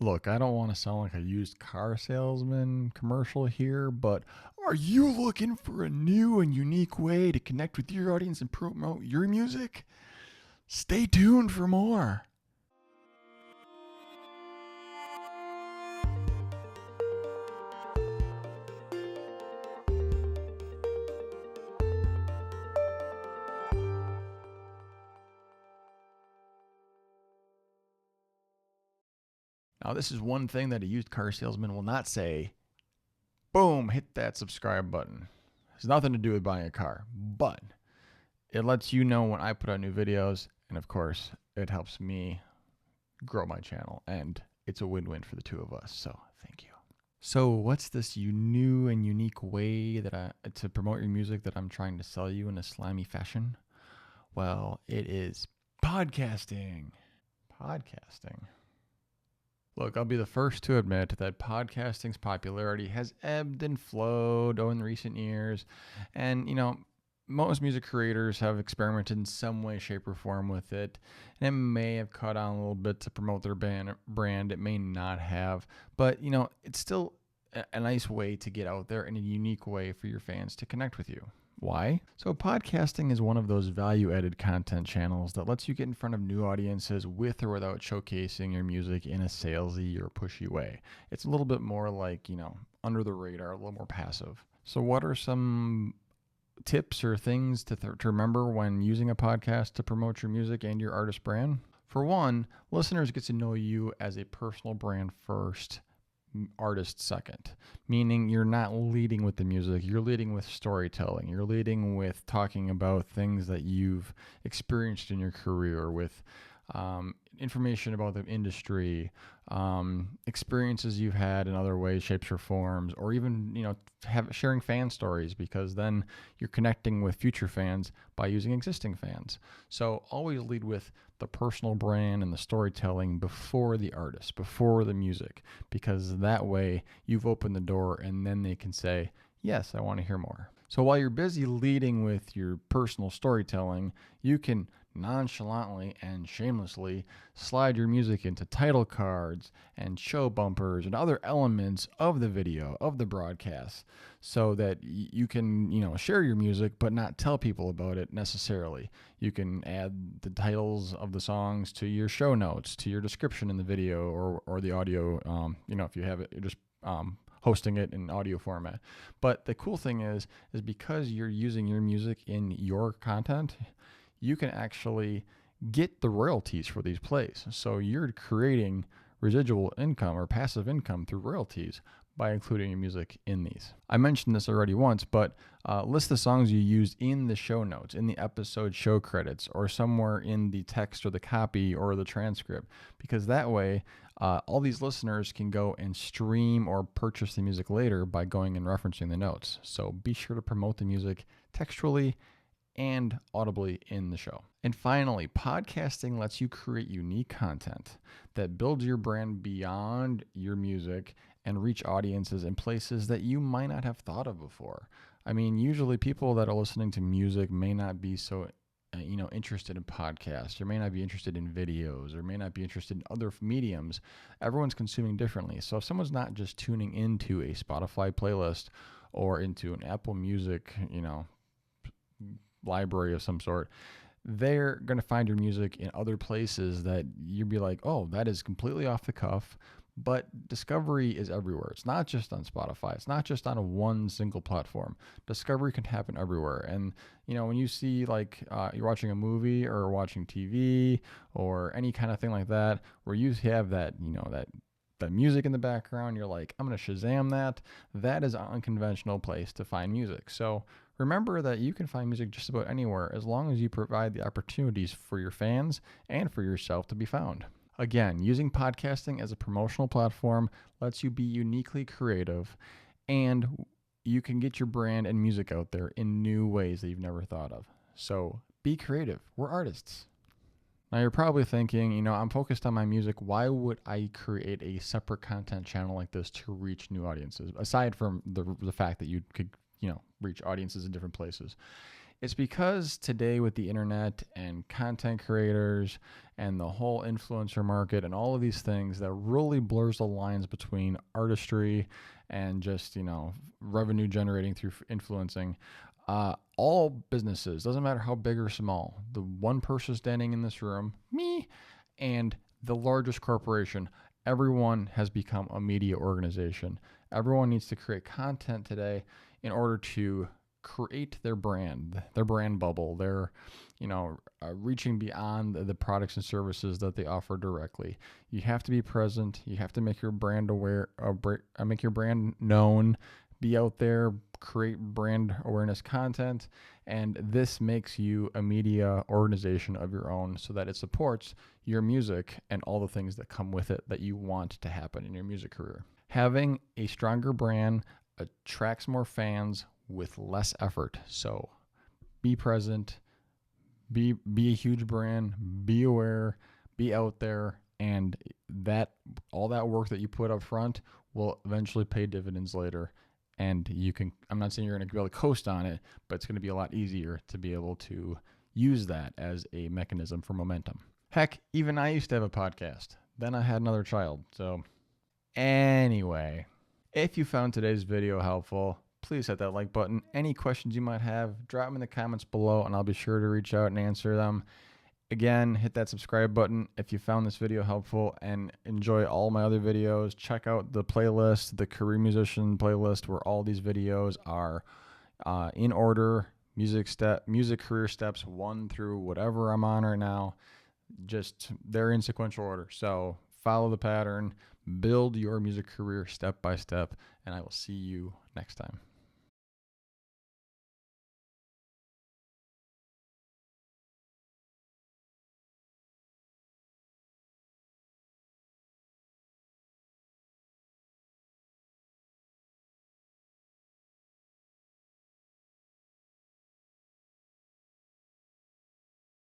Look, I don't want to sound like a used car salesman commercial here, but are you looking for a new and unique way to connect with your audience and promote your music? Stay tuned for more. Now, this is one thing that a used car salesman will not say. Boom, hit that subscribe button. It has nothing to do with buying a car, but it lets you know when I put out new videos, and of course, it helps me grow my channel, and it's a win-win for the two of us, so thank you. So what's this new and unique way that to promote your music that I'm trying to sell you in a slimy fashion? Well, it is podcasting. Podcasting. Look, I'll be the first to admit that podcasting's popularity has ebbed and flowed in recent years. And, most music creators have experimented in some way, shape, or form with it. And it may have cut on a little bit to promote their brand. It may not have. But, it's still a nice way to get out there and a unique way for your fans to connect with you. Why? So podcasting is one of those value-added content channels that lets you get in front of new audiences with or without showcasing your music in a salesy or pushy way. It's a little bit more like, under the radar, a little more passive. So what are some tips or things to remember when using a podcast to promote your music and your artist brand? For one, listeners get to know you as a personal brand first, artist second, meaning you're not leading with the music, you're leading with storytelling, you're leading with talking about things that you've experienced in your career, with information about the industry, experiences you've had in other ways, shapes, or forms, or even sharing fan stories, because then you're connecting with future fans by using existing fans. So always lead with the personal brand and the storytelling before the artist, before the music, because that way you've opened the door and then they can say, yes, I want to hear more. So while you're busy leading with your personal storytelling, you can nonchalantly and shamelessly slide your music into title cards and show bumpers and other elements of the video, of the broadcast, so that you can, share your music but not tell people about it necessarily. You can add the titles of the songs to your show notes, to your description in the video or the audio, if you have it, just hosting it in audio format. But the cool thing is because you're using your music in your content, you can actually get the royalties for these plays. So you're creating residual income or passive income through royalties by including your music in these. I mentioned this already once, but list the songs you used in the show notes, in the episode show credits, or somewhere in the text or the copy or the transcript, because that way all these listeners can go and stream or purchase the music later by going and referencing the notes. So be sure to promote the music textually and audibly in the show. And finally, podcasting lets you create unique content that builds your brand beyond your music and reach audiences in places that you might not have thought of before. I mean, usually people that are listening to music may not be so interested in podcasts, or may not be interested in videos, or may not be interested in other mediums. Everyone's consuming differently. So if someone's not just tuning into a Spotify playlist or into an Apple Music, library of some sort, they're going to find your music in other places that you'd be like, oh, that is completely off the cuff. But discovery is everywhere. It's not just on Spotify. It's not just on one single platform. Discovery can happen everywhere. And, when you see you're watching a movie or watching TV or any kind of thing like that, where you have that, that music in the background, you're like, I'm going to Shazam that. That is an unconventional place to find music. So remember that you can find music just about anywhere as long as you provide the opportunities for your fans and for yourself to be found. Again, using podcasting as a promotional platform lets you be uniquely creative, and you can get your brand and music out there in new ways that you've never thought of. So be creative. We're artists. Now you're probably thinking, I'm focused on my music. Why would I create a separate content channel like this to reach new audiences? Aside from the fact that you could, reach audiences in different places. It's because today with the internet and content creators and the whole influencer market and all of these things that really blurs the lines between artistry and just, revenue generating through influencing. All businesses, doesn't matter how big or small, the one person standing in this room, me, and the largest corporation, everyone has become a media organization. Everyone needs to create content today in order to create their brand bubble, reaching beyond the products and services that they offer directly. You have to be present. You have to make your brand aware, make your brand known, be out there, create brand awareness content, and this makes you a media organization of your own so that it supports your music and all the things that come with it that you want to happen in your music career. Having a stronger brand attracts more fans with less effort. So be present, be a huge brand, be aware, be out there, and that all that work that you put up front will eventually pay dividends later. And I'm not saying you're going to be able to coast on it, but it's going to be a lot easier to be able to use that as a mechanism for momentum. Heck, even I used to have a podcast. Then I had another child. So anyway, if you found today's video helpful, please hit that like button. Any questions you might have, drop them in the comments below and I'll be sure to reach out and answer them. Again, hit that subscribe button if you found this video helpful and enjoy all my other videos. Check out the playlist, the career musician playlist, where all these videos are in order, music career steps 1 through whatever I'm on right now. Just they're in sequential order. So follow the pattern, build your music career step by step, and I will see you next time.